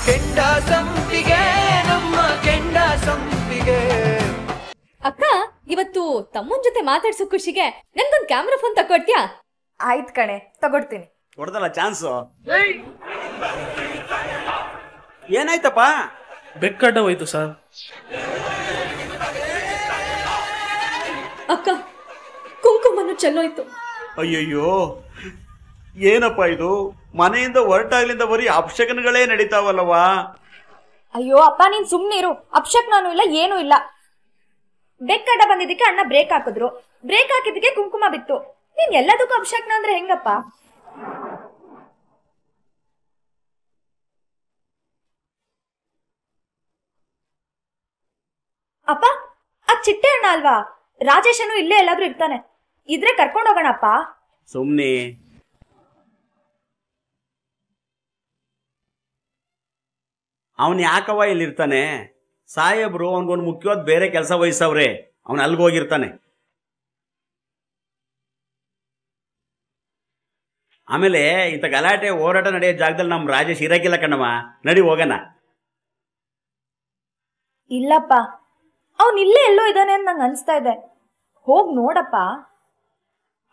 ಕೆಂಡ ಸಂಪಿಗೆ ನಮ್ಮ ಕೆಂಡ ಸಂಪಿಗೆ. ಅಕ್ಕ, ಇವತ್ತು ತಮ್ಮನ್ ಜೊತೆ ಮಾತಾಡ್ಸೋ ಖುಷಿಗೆ ನನ್ಗೊಂದ್ ಕ್ಯಾಮ್ರಾ ಫೋನ್ ತಗೊಡ್ತೀಯಾ? ಆಯ್ತು ಕಣೆ, ತಗೊಡ್ತೀನಿ. ಹೊಡೆದಲ್ಲ ಚಾನ್ಸು. ಏನಾಯ್ತಪ್ಪ? ಬೆಕ್ಕಡ್ಡ ಹೋಯ್ತು ಸರ್. ಅಕ್ಕ, ಕುಂಕುಮನು ಚೆಲ್ಲೋಯ್ತು. ಅಯ್ಯಯ್ಯೋ, ಏನಪ್ಪ ಇದು? ಮನೆಯಿಂದ ಹೊರಟಾಗ್ಲಿಂದ ಬರೀ ಅಪಶಕನಗಳೇ ನಡೀತಾವಲ್ಲವಾ? ಅಯ್ಯೋ ಅಪ್ಪ, ನೀನ್ ಸುಮ್ನಿರು. ಅಪಶಕ್ನೂ ಇಲ್ಲ, ಏನೂ ಇಲ್ಲ. ಬೆಕ್ಕಡ್ಡ ಬಂದಿದ್ದಕ್ಕೆ ಅಣ್ಣ ಬ್ರೇಕ್ ಹಾಕಿದ್ರು, ಬ್ರೇಕ್ ಹಾಕಿದ್ದಕ್ಕೆ ಕುಂಕುಮ ಬಿತ್ತು. ನೀನ್ ಎಲ್ಲದಕ್ಕೂ ಅಪಶಕ್ನ ಅಂದ್ರೆ ಹೆಂಗಪ್ಪ? ಅಪ್ಪ, ಆ ಚಿಟ್ಟೆ ಅಣ್ಣ ಅಲ್ವಾ? ರಾಜೇಶನು ಇಲ್ಲೇ ಎಲ್ಲಾದ್ರೂ ಇರ್ತಾನೆ. ಇದ್ರೆ ಕರ್ಕೊಂಡು ಹೋಗೋಣಪ್ಪ. ಸುಮ್ನೆ ಅವನ್ ಯಾಕವ ಇಲ್ಲಿರ್ತಾನೆ? ಸಾಹೇಬ್ರು ಅವನ್ಗೊಂದು ಮುಖ್ಯವಾದ ಬೇರೆ ಕೆಲಸ ವಹಿಸವ್ರೆ, ಅವನ್ ಅಲ್ಗೋಗಿರ್ತಾನೆ. ಆಮೇಲೆ ಇಂಥ ಗಲಾಟೆ ಹೋರಾಟ ನಡೆಯೋ ಜಾಗದಲ್ಲಿ ನಮ್ ರಾಜೇಶ್ ಇರಕ್ಕಿಲ್ಲ ಕಣವ. ನಡಿ ಹೋಗೋಣ. ಇಲ್ಲಪ್ಪ, ಅವನ್ ಇಲ್ಲೇ ಎಲ್ಲೋ ಇದ್ದಾನೆ ಅಂತ ನಂಗೆ ಅನ್ಸ್ತಾ ಇದೆ. ಹೋಗ್ ನೋಡಪ್ಪ.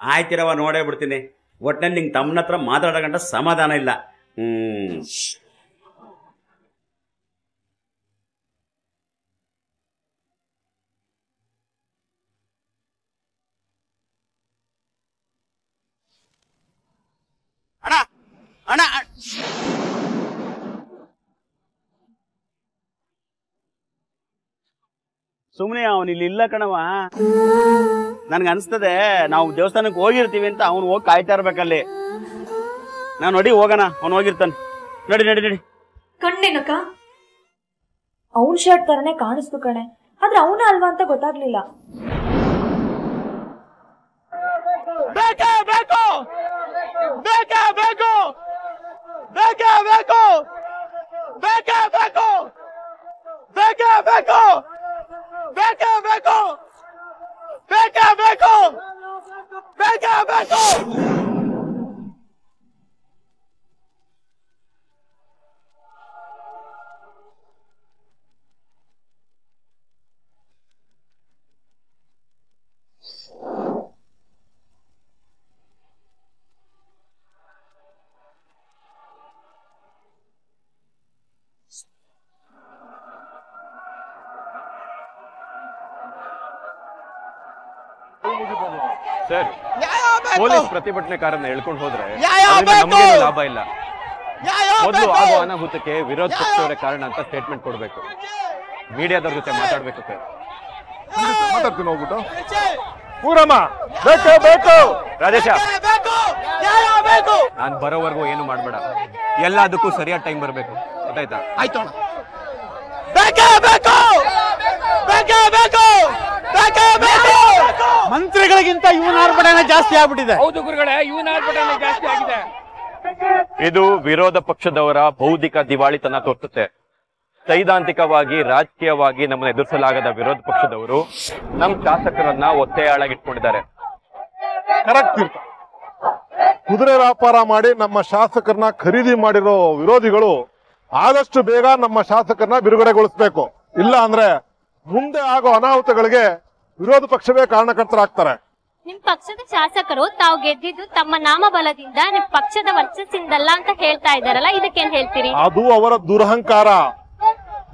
ಆಯ್ತಿರವ, ನೋಡೇ ಬಿಡ್ತೀನಿ. ಒಟ್ನಲ್ಲಿ ನಿಂಗೆ ತಮ್ಮನ ಹತ್ರ ಮಾತಾಡೋ ಗಂಟ ಸಮಾಧಾನ ಇಲ್ಲ. ಅಣ್ಣ ಅಣ್ಣ ಸುಮ್ಮನೆ ಅವನು ಇಲ್ಲಿ ಇಲ್ಲ ಕಣವ. ನನ್ಗೆ ಅನ್ಸ್ತದೆ ನಾವು ದೇವಸ್ಥಾನಕ್ಕೆ ಹೋಗಿರ್ತೀವಿ ಅಂತ ಅವ್ನು ಹೋಗಿ ಕಾಯ್ತಾ ಇರ್ಬೇಕಲ್ಲಿ. ನಾನು ನೋಡಿ ಹೋಗೋಣ, ಅವ್ನು ಹೋಗಿರ್ತಾನೆ. ನಡಿ ನಡಿ ನಡಿ. ಕಣ್ಣೇನಕ್ಕ? ಅವನ್ ಶರ್ಟ್ ತರನೇ ಕಾಣಿಸ್ತು ಕಣೆ, ಆದ್ರೆ ಅವನ ಅಲ್ವಾ ಅಂತ ಗೊತ್ತಾಗ್ಲಿಲ್ಲ. ಬೇಕು ಬೇಕು ಬೇಕು ಬೇಕು ಬೇಕು ಬೇಕು ಬೇಕು ಬೇಕು ಬೇಕು ಬೇಕು ಬೇಕು ಬೇಕು ಬೇಕು ಬೇಕು ಬೇಕು ಬೇಕು. ಸರ್, ಪೊಲೀಸ್ ಪ್ರತಿಭಟನೆಕಾರನ್ನ ಎಳ್ಕೊಂಡು ಹೋದ್ರೆ ನಮಗೇನು ಲಾಭ ಇಲ್ಲ. ಮೊದಲು ಆಗೋ ಅನಾಹುತಕ್ಕೆ ವಿರೋಧ ಪಕ್ಷದವರೇ ಕಾರಣ ಅಂತ ಸ್ಟೇಟ್ಮೆಂಟ್ ಕೊಡ್ಬೇಕು. ಮೀಡಿಯಾದವ್ರ ಜೊತೆ ಮಾತಾಡ್ಬೇಕು ಸರ್. ಮಾತಾಡ್ತೀನಿ ಹೋಗ್ಬಿಟ್ಟು. ಪೂರಮ್ಮ ಬೇಕು ಬೇಕು. ರಾಜೇಶ, ನಾನ್ ಬರೋವರೆಗೂ ಏನು ಮಾಡ್ಬೇಡ. ಎಲ್ಲದಕ್ಕೂ ಸರಿಯಾದ ಟೈಮ್ ಬರ್ಬೇಕು, ಗೊತ್ತಾಯ್ತಾ? ಆಯ್ತು. ಮಂತ್ರಿಗಳಿಗಿಂತ ಇವನ ಆರ್ಭಟನೆ ಜಾಸ್ತಿ ಆಗ್ಬಿಟ್ಟಿದೆ. ಹೌದು ಗುರುಗಳೇ, ಇವನ ಆರ್ಭಟನೆ ಜಾಸ್ತಿ ಆಗಿದೆ. ಇದು ವಿರೋಧ ಪಕ್ಷದವರ ಬೌದ್ಧಿಕ ದಿವಾಳಿತನ ತೋರಿಸುತ್ತೆ. ಸೈದ್ಧಾಂತಿಕವಾಗಿ, ರಾಜಕೀಯವಾಗಿ ನಮ್ಮನ್ನು ಎದುರಿಸಲಾಗದ ವಿರೋಧ ಪಕ್ಷದವರು ನಮ್ಮ ಶಾಸಕರನ್ನ ಒತ್ತೆಯಾಳಾಗಿಟ್ಕೊಂಡಿದ್ದಾರೆ. ಕರೆಕ್ಟ್. ಕುದುರೆ ವ್ಯಾಪಾರ ಮಾಡಿ ನಮ್ಮ ಶಾಸಕರನ್ನ ಖರೀದಿ ಮಾಡಿರೋ ವಿರೋಧಿಗಳು ಆದಷ್ಟು ಬೇಗ ನಮ್ಮ ಶಾಸಕರನ್ನ ಬಿಡುಗಡೆಗೊಳಿಸಬೇಕು. ಇಲ್ಲ ಅಂದ್ರೆ ಮುಂದೆ ಆಗೋ ಅನಾಹುತಗಳಿಗೆ ವಿರೋಧ ಪಕ್ಷವೇ ಕಾರಣಕರ್ತರಾಗ್ತಾರೆ. ನಿಮ್ ಪಕ್ಷದ ಶಾಸಕರು ತಾವು ಗೆದ್ದಿದ್ದು ತಮ್ಮ ನಾಮಬಲದಿಂದ ನಿಮ್ ಪಕ್ಷದ ವರ್ಚಸ್ಸಿಂದಲ್ಲ ಅಂತ ಹೇಳ್ತಾ ಇದಾರಲ್ಲ, ಇದಕ್ಕೇನ್ ಹೇಳ್ತೀರಿ? ಅದು ಅವರ ದುರಹಂಕಾರ.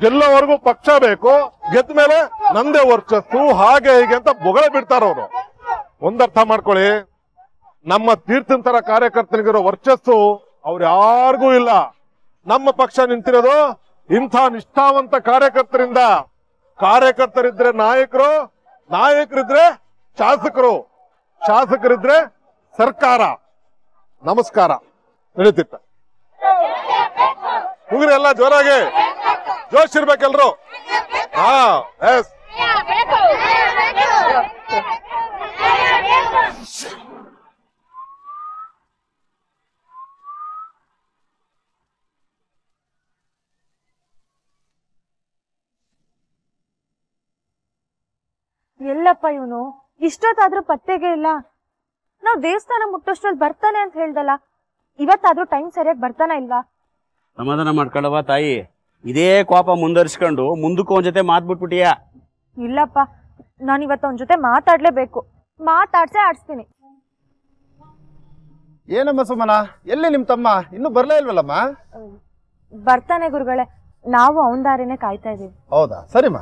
ಗೆಲ್ಲೋವರೆಗೂ ಪಕ್ಷ ಬೇಕು, ಗೆದ್ದ ಮೇಲೆ ನಂದೇ ವರ್ಚಸ್ಸು, ಹಾಗೆ ಹೀಗೆ ಅಂತ ಬೊಗಳೆ ಬಿಡ್ತಾರ ಅವರು. ಒಂದರ್ಥ ಮಾಡ್ಕೊಳ್ಳಿ, ನಮ್ಮ ತೀರ್ಥನ್ ತರ ಕಾರ್ಯಕರ್ತನಿಗಿರೋ ವರ್ಚಸ್ಸು ಅವ್ರು ಯಾರಿಗೂ ಇಲ್ಲ. ನಮ್ಮ ಪಕ್ಷ ನಿಂತಿರೋದು ಇಂಥ ನಿಷ್ಠಾವಂತ ಕಾರ್ಯಕರ್ತರಿಂದ. ಕಾರ್ಯಕರ್ತರಿದ್ರೆ ನಾಯಕರು, ನಾಯಕರಿದ್ರೆ ಶಾಸಕರು, ಶಾಸಕರಿದ್ರೆ ಸರ್ಕಾರ. ನಮಸ್ಕಾರ. ನಡೀತಿತ್ತ ಹುಡುಗರು ಎಲ್ಲ ಜೋರಾಗಿ ಜೋಶ್ ಇರ್ಬೇಕೆಲ್ರು. ಹಾ, ಎಸ್. ಎಲ್ಲಪ್ಪ ಇವನು ಇಷ್ಟೊತ್ತಾದ್ರೂ ಪತ್ತೆಗೆ ಇಲ್ಲ. ನಾವ್ ದೇವಸ್ಥಾನ ಮುಟ್ಟೋಷ್ಟ್ರಲ್ಲಿ ಬರ್ತಾನೆ ಅಂತ ಹೇಳ್ದಲ್ಲ, ಇವತ್ತಾದ್ರೂ ಟೈಮ್ ಸರಿಯಾಗಿ ಬರ್ತಾನ ಇಲ್ವಾ? ಸಮಾಧಾನ ಮಾಡ್ಕೊಳ್ಳವ ತಾಯಿ. ಇದೇ ಕೋಪ ಮುಂದರ್ಸ್ಕೊಂಡು ಮುಂದಕ್ಕೂ ಅವನ ಜೊತೆ ಮಾತ್ಬಿಟ್ಬಿಟ್ಟಿಯ. ಇಲ್ಲಪ್ಪ, ನಾನು ಇವತ್ತು ಅವನ ಜೊತೆ ಮಾತಾಡ್ಲೇಬೇಕು. ಆಡಿಸ್ತೀನಿ. ಏನಮ್ಮ ಸುಮನ, ಎಲ್ಲಿ ನಿಮ್ ತಮ್ಮ ಇನ್ನೂ ಬರ್ಲೇ ಇಲ್ವಲ್ಲಮ್ಮ? ಬರ್ತಾನೆ ಗುರುಗಳೇ, ನಾವು ಅವನ ದಾರಿನೇ ಕಾಯ್ತಾ ಇದೀವಿ. ಹೌದಾ, ಸರಿಮ್ಮ.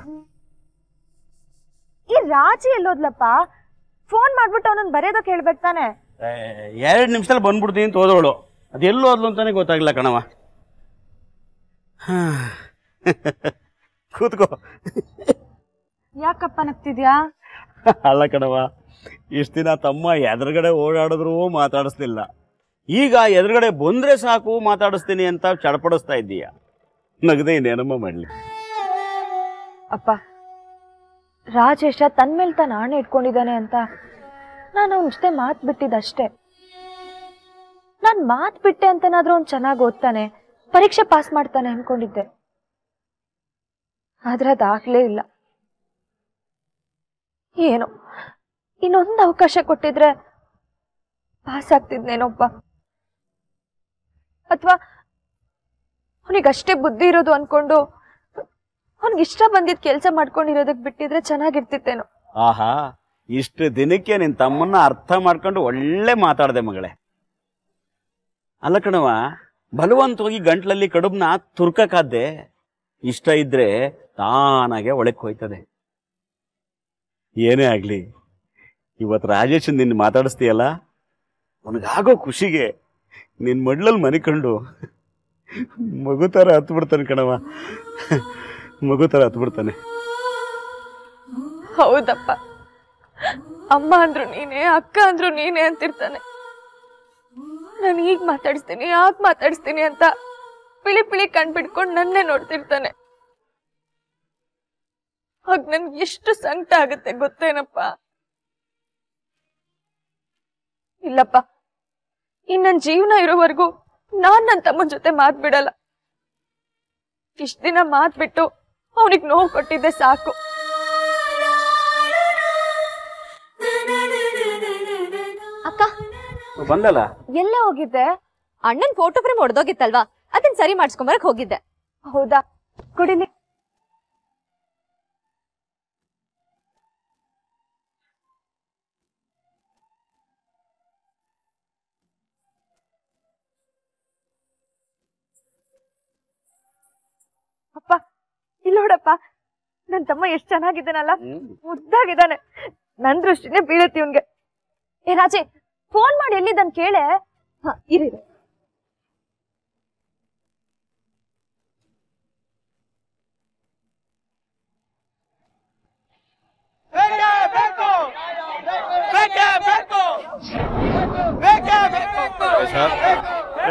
ಈ ರಾಜಿ ಎಲ್ಲೋದ್ಲಪ್ಪ? ಫೋನ್ ಮಾಡ್ಬಿಟ್ಟು ಅವನನ್ನ ಬರೆಯೋದಕ್ಕೆ ಹೇಳ್ಬೇಕು ತಾನೆ. 2 ನಿಮಿಷದಲ್ಲಿ ಬಂದ್ಬಿಡ್ತೀನಿ ಅಂತ ಹೋದವಳು, ಅದೆಲ್ಲೋ ಹೋದ್ಲು ಅಂತಾನೆ ಗೊತ್ತಾಗ್ಲಿಲ್ಲ ಕಣವ. ಕೂತ್ಕೋ. ಯಾಕಪ್ಪ ನಗ್ತಿದ್ಯಾ? ಅಲ್ಲ ಕಣವ, ಇಷ್ಟ ದಿನ ತಮ್ಮ ಎದುರುಗಡೆ ಓಡಾಡಿದ್ರು ಮಾತಾಡಿಸ್ಲಿಲ್ಲ, ಈಗ ಎದುರುಗಡೆ ಬಂದ್ರೆ ಸಾಕು ಮಾತಾಡಿಸ್ತೀನಿ ಅಂತ ಚಡಪಡಿಸ್ತಾ ಇದ್ದೀಯ. ನಗದೆ ಇನ್ನೇನಮ್ಮ ಮಾಡ್ಲಿ? ಅಪ್ಪ, ರಾಜೇಶ ತನ್ ಮೇಲೆ ತಾನು ಆಣೆ ಇಟ್ಕೊಂಡಿದ್ದಾನೆ ಅಂತ ನಾನು ಅವನ ಜೊತೆ ಮಾತು ಬಿಟ್ಟಿದ್ದಷ್ಟೇ. ನಾನು ಮಾತು ಬಿಟ್ಟೆ ಅಂತನಾದ್ರೂ ಅವ್ನು ಚೆನ್ನಾಗಿ ಓದ್ತಾನೆ, ಪರೀಕ್ಷೆ ಪಾಸ್ ಮಾಡ್ತಾನೆ ಅನ್ಕೊಂಡಿದ್ದೆ. ಆದ್ರೆ ಅದಾಗ್ಲೇ ಇಲ್ಲ. ಏನೋ ಇನ್ನೊಂದು ಅವಕಾಶ ಕೊಟ್ಟಿದ್ರೆ ಪಾಸ್ ಆಗ್ತಿದ್ನೇನೊಪ್ಪ. ಅಥವಾ ಅವನಿಗಷ್ಟೇ ಬುದ್ಧಿ ಇರೋದು ಅನ್ಕೊಂಡು ಅವನಿಗಿಷ್ಟ ಬಂದಿದ್ ಕೆಲಸ ಮಾಡ್ಕೊಂಡಿರೋದಕ್ ಬಿಟ್ಟಿದ್ರೆ ಚೆನ್ನಾಗಿರ್ತಿತ್ತೇನೋ. ಆಹಾ, ಇಷ್ಟು ದಿನಕ್ಕೆ ನಿನ್ ತಮ್ಮನ್ನ ಅರ್ಥ ಮಾಡ್ಕೊಂಡು ಒಳ್ಳೆ ಮಾತಾಡ್ದೆ ಮಗಳೇ. ಅಲ್ಲ ಕಣವ, ಬಲವಂತವಾಗಿ ಗಂಟ್ಲಲ್ಲಿ ಕಡುಬ್ನ ತುರ್ಕಕ್ಕಾದ್ದೆ. ಇಷ್ಟ ಇದ್ರೆ ತಾನಾಗೆ ಒಳಕ್ ಹೋಯ್ತದೆ. ಏನೇ ಆಗ್ಲಿ, ಇವತ್ತು ರಾಜೇಶನ್ ನಿನ್ನ ಮಾತಾಡಿಸ್ತೀಯಲ್ಲ, ಅವನಿಗಾಗೋ ಖುಷಿಗೆ ನಿನ್ ಮಡ್ಲಲ್ಲಿ ಮನಿಕೊಂಡು ಮಗು ಥರ ಹತ್ತು ಬಿಡ್ತಾನೆ ಕಣವ, ಮಗು ಥರ ಹತ್ತು ಬಿಡ್ತಾನೆ. ಹೌದಪ್ಪ, ಅಮ್ಮ ಅಂದ್ರು ನೀನೆ, ಅಕ್ಕ ಅಂದ್ರು ನೀನೆ ಅಂತಿರ್ತಾನೆ. ನಾನು ಈಗ ಮಾತಾಡಿಸ್ತೀನಿ, ಯಾಕೆ ಮಾತಾಡಿಸ್ತೀನಿ ಅಂತ ಪಿಳಿ ಪಿಳಿ ಕಣ್ಬಿಡ್ಕೊಂಡು ನನ್ನೇ ನೋಡ್ತಿರ್ತಾನೆ. ಆಗ ನನ್ಗೆ ಎಷ್ಟು ಸಂಕಟ ಆಗುತ್ತೆ ಗೊತ್ತೇನಪ್ಪ. ಇಲ್ಲಪ್ಪ, ಇನ್ ನನ್ನ ಜೀವನ ಇರೋವರೆಗೂ ನಾನ್ ನನ್ನ ತಮ್ಮನ ಜೊತೆ ಮಾತ್ ಬಿಡಲ್ಲ. ಇಷ್ಟ ದಿನ ಮಾತ್ ಬಿಟ್ಟು ಅವನಿಗೆ ನೋವು ಕೊಟ್ಟಿದ್ದೆ ಸಾಕು. ಅಕ್ಕ ಬಂದಲ್ಲ, ಎಲ್ಲ ಹೋಗಿದ್ದೆ? ಅಣ್ಣನ್ ಫೋಟೋ ಫ್ರೇಮ್ ಹೊಡೆದೋಗಿತ್ತಲ್ವಾ, ಅದನ್ನ ಸರಿ ಮಾಡಿಸ್ಕೊಂಬರಕ್ ಹೋಗಿದ್ದೆ. ಹೌದಾ, ಕುಡಿಲಿ. ಅಪ್ಪ, ಇಲ್ಲೋಡಪ್ಪ, ನನ್ ತಮ್ಮ ಎಷ್ಟ್ ಚೆನ್ನಾಗಿದ್ದಾನಲ್ಲ, ಮುದ್ದಾಗಿದ್ದಾನೆ. ನನ್ ದೃಷ್ಟಿನೇ ಬೀಳತ್ತಿ ಇವ್ನ್ಗೆ. ಏ ರಾಜೆ, ಫೋನ್ ಮಾಡಿ ಎಲ್ಲಿದ್ದಾನ್ ಕೇಳೆ. ಹಾ, ಇರಿ.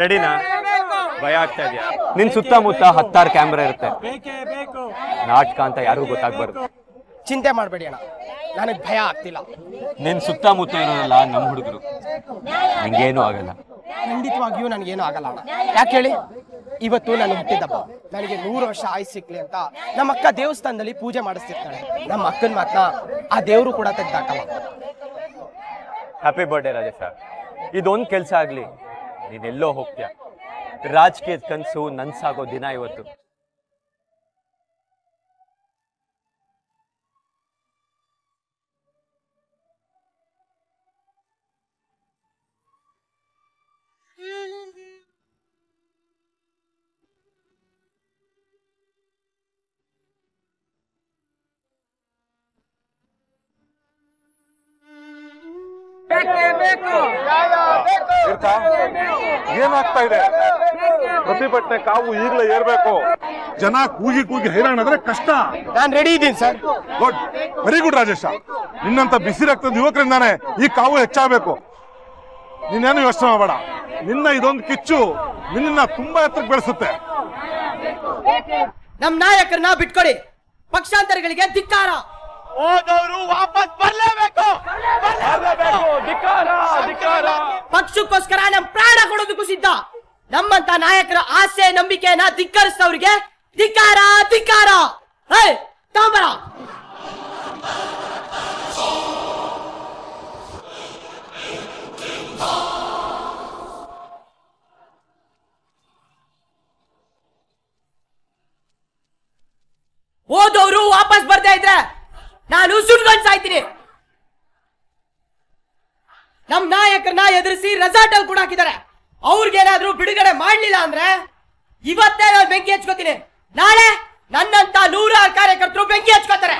ರೆಡಿನಾ? ಭಯ ಆಗ್ತಾ ಇದೆಯಾ? ನಿನ್ ಸುತ್ತಮುತ್ತ 10 ಕ್ಯಾಮ್ರಾ ಇರುತ್ತೆ, ನಾಟಕ ಅಂತ ಯಾರಿಗೂ ಗೊತ್ತಾಗ್ಬಾರ್ದು. ಚಿಂತೆ ಮಾಡಬೇಡಿ ಅಣ್ಣ, ನನಗೆ ಭಯ ಆಗ್ತಿಲ್ಲ. ನಿನ್ ಸುತ್ತಮುತ್ತ ಇರೋಲ್ಲ ನಮ್ಮ ಹುಡುಗರು, ನಿಂಗೇನು ಆಗಲ್ಲ. ಖಂಡಿತವಾಗಿಯೂ ನನಗೇನು ಆಗಲ್ಲ ಅಣ್ಣ. ಯಾಕೆ ಹೇಳಿ, ಇವತ್ತು ನಾನು ಹುಟ್ಟಿದಬ್ಬ, ನನಗೆ 100 ವರ್ಷ ಆಯುಸ್ ಸಿಕ್ಲಿ ಅಂತ ನಮ್ಮ ಅಕ್ಕ ದೇವಸ್ಥಾನದಲ್ಲಿ ಪೂಜೆ ಮಾಡಿಸ್ತಿರ್ತಾಳೆ. ನಮ್ಮ ಅಕ್ಕನ ಮಾತನ್ನ ಆ ದೇವರು ಕೂಡ ತೆಗ್ದಾಕಲ್ಲ. Happy birthday Rajesh. ಇದೊಂದು ಕೆಲಸ ಆಗ್ಲಿ, ನೀನೆಲ್ಲೋ ಹೋಗ್ತೀಯ. ರಾಜಕೀಯದ ಕನಸು ನನ್ಸಾಗೋ ದಿನ ಇವತ್ತು. ಏನಾಗ್ತಾ ಇದೆ? ಪ್ರತಿಭಟನೆ ಕಾವು ಈಗಲೇ ಏರ್ಬೇಕು. ಜನ ಕೂಗಿ ಕೂಗಿ ಹೈರಾಣಾದ್ರೆ ಕಷ್ಟ. ನಾನು ರೆಡಿ ಇದ್ದೀನಿ sir. Good, very good Rajesh. ನಿನ್ನಂತ ಬಿಸಿ ರಕ್ತದ ಯುವಕರಿಂದಾನೆ ಈ ಕಾವು ಹೆಚ್ಚಾಗಬೇಕು. ನೀನೇನು ಯೋಚನೆ ಮಾಡಬೇಡ. ನಿನ್ನ ಇದೊಂದು ಕಿಚ್ಚು ನಿನ್ನ ತುಂಬಾ ಎತ್ತರಕ್ಕೆ ಬೆಳೆಸುತ್ತೆ. ನಮ್ ನಾಯಕರನ್ನ ಬಿಟ್ಕೊಡಿ. ಪಕ್ಷಾಂತರಗಳಿಗೆ ಧಿಕ್ಕಾರ. ಹೋದವರು ವಾಪಸ್ ಬರಲೇಬೇಕು. ಪಕ್ಷಕ್ಕೋಸ್ಕರ ನಮ್ ಪ್ರಾಣ ಕೊಡೋದಕ್ಕೂ ಸಿದ್ಧ. ನಮ್ಮಂತ ನಾಯಕರ ಆಸೆ ನಂಬಿಕೆಯನ್ನ ಧಿಕ್ಕರಿಸಿದವರಿಗೆ ಧಿಕ್ಕಾರ ಧಿಕ್ಕಾರ. ಹೇ ತಾಂಬರ. ವಾಪಸ್ ಬರ್ತಾ ಇದ್ರೆ ನಾನು ಸುಟ್ಕೊಂಡು ಸಾಯ್ತೀನಿ. ನಮ್ ನಾಯಕರನ್ನ ಎದುರಿಸಿ ರೆಸಾರ್ಟ್ ಅಲ್ಲಿ ಕೂಡ ಹಾಕಿದ್ದಾರೆ. ಅವ್ರಿಗೇನಾದ್ರೂ ಬಿಡುಗಡೆ ಮಾಡ್ಲಿಲ್ಲ ಅಂದ್ರೆ ಇವತ್ತೇ ನಾನು ಬೆಂಕಿ ಹಚ್ಕೋತೀನಿ. ನಾಳೆ ನನ್ನಂತ 100 ಕಾರ್ಯಕರ್ತರು ಬೆಂಕಿ ಹಚ್ಕೋತಾರೆ.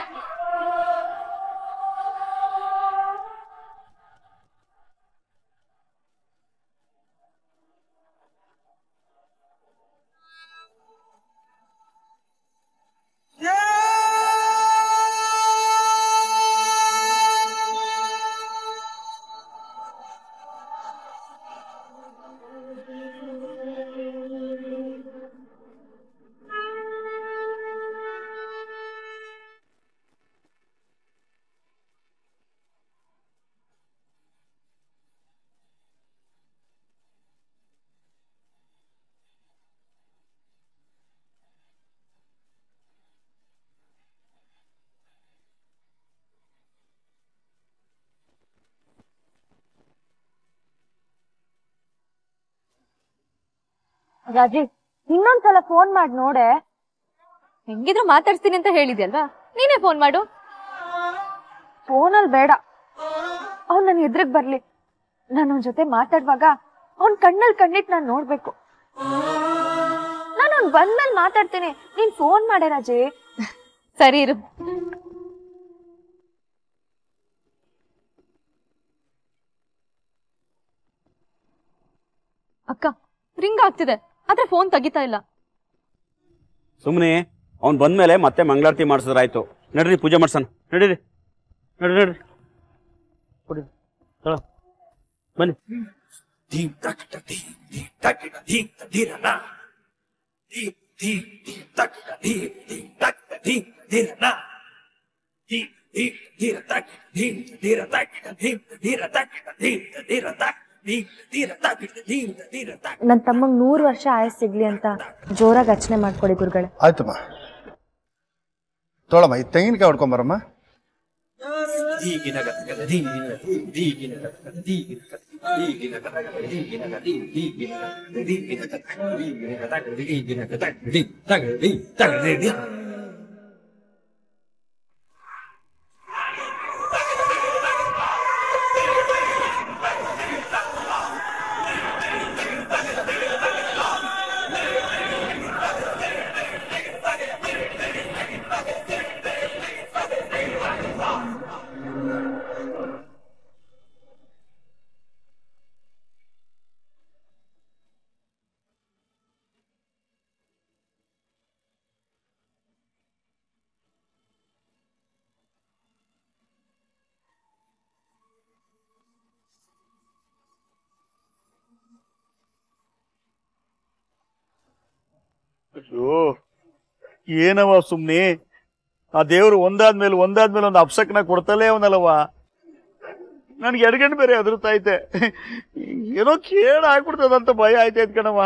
ರಾಜಿ, ಇನ್ನೊಂದ್ಸಲ ಫೋನ್ ಮಾಡಿ ನೋಡೆ. ಹೆಂಗಿದ್ರು ಮಾತಾಡ್ತೀನಿ ಅಂತ ಹೇಳಿದ್ಯಲ್ವಾ, ನೀನೇ ಫೋನ್ ಮಾಡು. ಫೋನಲ್ಲಿ ಬೇಡ, ಅವ್ನು ನನ್ನ ಎದುರಿಗೆ ಬರ್ಲಿ. ನಾನು ಅವನ ಜೊತೆ ಮಾತಾಡುವಾಗ ಅವ್ನ ಕಣ್ಣಲ್ಲಿ ಕಣ್ಣಿಟ್ಟು ನಾನು ನೋಡ್ಬೇಕು. ನಾನು ಅವ್ನು ಬಂದ್ಮೇಲೆ ಮಾತಾಡ್ತೀನಿ, ನೀನ್ ಫೋನ್ ಮಾಡೆ ರಾಜಿ. ಸರಿ ಇರು. ಅಕ್ಕ, ರಿಂಗ್ ಆಗ್ತಿದೆ, ಆದ್ರೆ ಫೋನ್ ತೆಗಿತಾ ಇಲ್ಲ. ಸುಮ್ಮನೆ ಅವ್ನು ಬಂದ್ಮೇಲೆ ಮತ್ತೆ ಮಂಗಳಾರತಿ ಮಾಡಿಸಿದ್ರಾಯ್ತು. ನಡ್ರಿ ಪೂಜೆ ಮಾಡ್ಸೋಣ. ನಡೀರಿ ನಡ್ರಿ ಕೊಡಿ ಬನ್ನಿ. ನನ್ನ ತಮ್ಮಂಗ್ 100 ವರ್ಷ ಆಯಸ್ ಸಿಗ್ಲಿ ಅಂತ ಜೋರಾಗಿ ಅರ್ಚನೆ ಮಾಡ್ಕೊಡಿ ಗುರುಗಳೇ. ಆಯ್ತಮ್ಮ, ತೋಳಮ್ಮ ಈ ತೆಂಗಿನಕಾಯಿ ಹೊಡ್ಕೊಂಬರಮ್ಮ. ಅಯ್ಯೋ ಏನವ ಸುಮ್ನೆ, ಆ ದೇವ್ರು ಒಂದಾದ್ಮೇಲೆ ಒಂದು ಅಪ್ಸಕ್ನ ಕೊಡ್ತಲೇ ಅವನಲ್ಲವ. ನನ್ಗೆ ಎಡಗಣ್ ಬೇರೆ ಅದ್ರತೈತೆ, ಏನೋ ಕೇಳ ಆಗ್ಬಿಡ್ತದಂತ ಭಯ ಆಯ್ತೈತ್ ಕಣವ.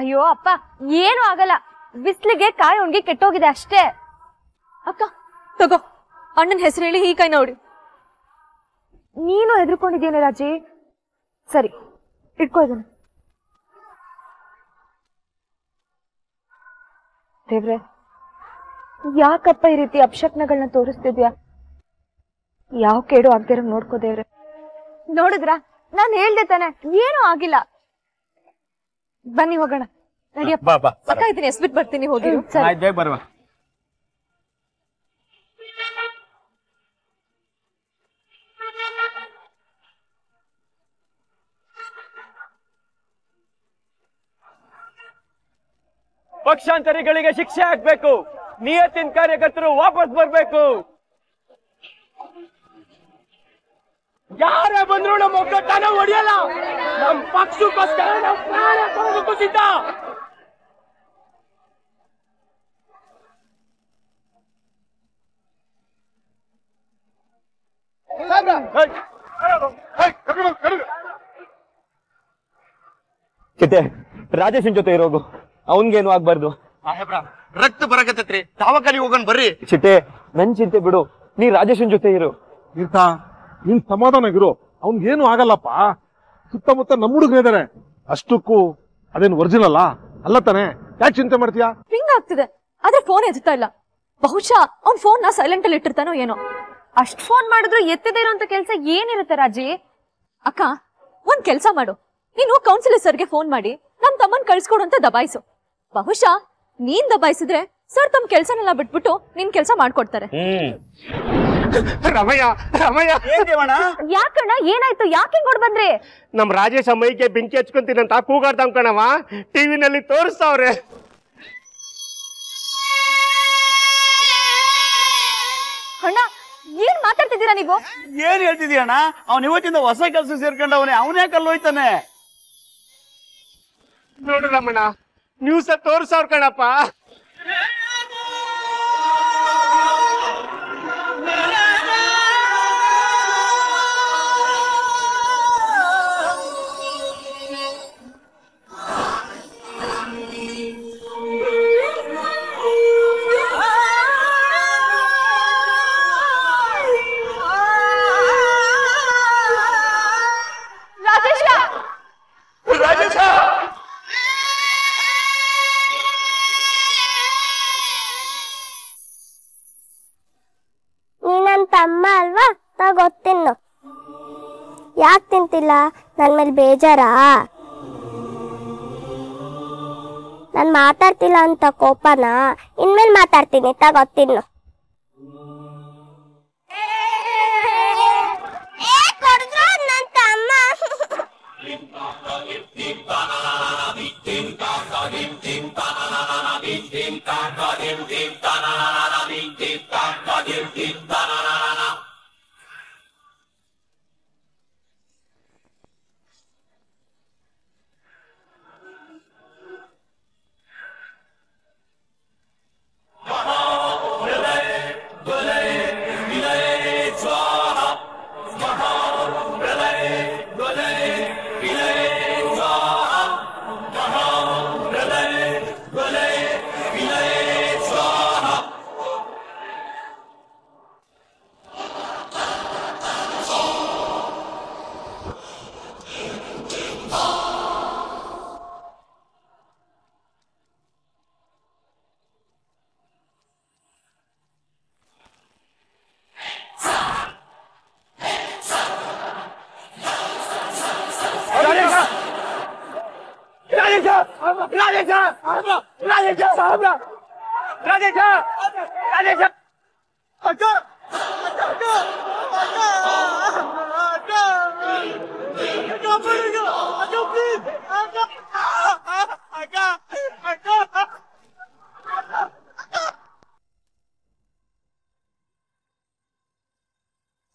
ಅಯ್ಯೋ ಅಪ್ಪ, ಏನು ಆಗಲ್ಲ, ಬಿಸ್ಲಿಗೆ ಕಾಯಿ ಒಣಗಿ ಕೆಟ್ಟೋಗಿದೆ ಅಷ್ಟೇ. ಅಕ್ಕ ತಗೋ, ಅಣ್ಣನ ಹೆಸರು ಹೇಳಿ ಈ ಕೈ ನೋಡಿ. ನೀನು ಹೆದರ್ಕೊಂಡಿದ್ದೀನಿ ರಾಜಿ. ಸರಿ, ಇಟ್ಕೋ ಇದನ್ನು. ದೇವ್ರೆ, ಯಾಕಪ್ಪ ಈ ರೀತಿ ಅಪಶಕ್ನಗಳನ್ನ ತೋರಿಸ್ತಿದ್ಯಾ? ಯಾವ ಕೇಡು ಆಗ್ದಿರ ನೋಡ್ಕೋ ದೇವ್ರೆ. ನೋಡಿದ್ರ, ನಾನು ಹೇಳ್ದೆ ತಾನೆ, ಏನೂ ಆಗಿಲ್ಲ. ಬನ್ನಿ ಹೋಗೋಣ. ನಡಿಯಪ್ಪ, ಅಕ್ಕ ಇದನ್ನ ಎಸ್ಬಿಟ್ ಬರ್ತೀನಿ, ಹೋಗಿ. ಬೇಗ ಬರುವ. ಪಕ್ಷಾಂತರಿಗಳಿಗೆ ಶಿಕ್ಷೆ ಆಗ್ಬೇಕು, ನಿಯತ್ತಿನ ಕಾರ್ಯಕರ್ತರು ವಾಪಸ್ ಬರ್ಬೇಕು. ಯಾರೇ ಬಂದ್ರು ನಮ್ಮ ಒಗ್ಗಟ್ಟನ್ನ ಹೊಡೆಯಲ್ಲ. ನಮ್ಮ ಪಕ್ಷಕ್ಕೋಸ್ಕರ ನಾವು ಪ್ರಾಣ ಕೊಡೋದಕ್ಕೂ ಸಿದ್ಧ. ಚಿಟ್ಟೆ, ರಾಜೇಶನ್ ಜೊತೆ ಇರೋಗು, ಅವನ್ಗೇನು ಆಗ್ಬಾರ್ದು. ರಕ್ತ ಬರಕತ್ತೈತ್ರಿ, ತಾವಕಲಿ ಹೋಗೋಣ ಬರ್ರಿ. ಚಿಟ್ಟೆ, ನನ್ ಚಿಂತೆ ಬಿಡು, ನೀ ರಾಜೇಶನ್ ಜೊತೆ ಇರು. ಇರ್ತಾ ನೀನ್ ಸಮಾಧಾನಾಗಿರು, ಅವ್ನ್ಗೇನು ಆಗಲ್ಲಪ್ಪ. ಸುತ್ತಮುತ್ತ ನಮ್ಮ ಹುಡುಗರು ಇದಾರೆ. ಅಷ್ಟಕ್ಕೂ ಅದೇನು ಒರಿಜಿನಲ್ ಅಲ್ಲ ತಾನೆ? ಯಾಕೆ ಚಿಂತೆ ಮಾಡ್ತೀಯಾ? ರಿಂಗ್ ಆಗ್ತಿದೆ, ಆದ್ರೆ ಫೋನ್ ಎತ್ತಾ ಇಲ್ಲ. ಬಹುಶಃ ಅವ್ನ್ ಫೋನ್ ನ ಸೈಲೆಂಟ್ ಅಲ್ಲಿ ಇಟ್ಟಿರ್ತಾನೋ ಏನೋ. ಅಷ್ಟ್ ಫೋನ್ ಮಾಡಿದ್ರು ಎತ್ತದೇ ಇರೋಂತ ಕೆಲ್ಸ ಏನಿರುತ್ತೆ ರಾಜಿ? ಅಕ್ಕ, ಒಂದ್ ಕೆಲ್ಸ ಮಾಡು, ನೀನು ಕೌನ್ಸಿಲರ್ ಸರ್ಗೆ ಫೋನ್ ಮಾಡಿ ನಮ್ ತಮ್ಮನ್ ಕಳ್ಸ್ಕೊಡು ಅಂತ ದಬಾಯಿಸು. ಬಹುಶಃ ನೀನ್ ದಬಾಯಿಸಿದ್ರೆ ಸರ್ ತಮ್ಮ ಕೆಲ್ಸನೆಲ್ಲ ಬಿಟ್ಬಿಟ್ಟು ನಿನ್ ಕೆಲ್ಸ ಮಾಡ್ಕೊಡ್ತಾರೆ. ರಮಯ್ಯ ರಮಯ್ಯ ಯಾಕಣ್ಣ ಏನಾಯ್ತು? ಯಾಕೆ ಹಿಂಗ್ ಬಂದ್ರಿ? ನಮ್ ರಾಜೇಶ್ ಮೈಗೆ ಬೆಂಕಿ ಹಚ್ಕೊಂತೀನಂತ ಕೂಗಾಡ್ತಾವ್ ಕಣವ, ಟಿವಿನಲ್ಲಿ ತೋರಿಸ್ತಾವ್ರೆ. ಅಣ್ಣ ಏನ್ ಮಾತಾಡ್ತಿದ್ದೀರಾ ನೀವು? ಏನ್ ಹೇಳ್ತಿದೀಯಣ್ಣ? ಅವ್ನ ಇವತ್ತಿಂದ ಹೊಸ ಕೆಲಸ ಸೇರ್ಕೊಂಡವನೇ, ಅವನೇ ಕಲ್ಲೋಯ್ತಾನೆ. ನೋಡು ರಮಣ, ನ್ಯೂಸ್ ತೋರಿಸವ್ರ ಕಣಪ್ಪ. ತಮ್ಮ ಅಲ್ವಾ, ಗೊತ್ತಿನ್ನು. ಯಾಕೆ ತಿಂತಿಲ್ಲ? ನನ್ ಮೇಲೆ ಬೇಜಾರಾ? ನಾನ್ ಮಾತಾಡ್ತಿಲ್ಲ ಅಂತ ಕೋಪನಾ? ಇನ್ಮೇಲೆ ಮಾತಾಡ್ತೀನಿ, ಗೊತ್ತಿನ್ನು. ನನ್ ತಮ್ಮ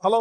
ಹಲೋ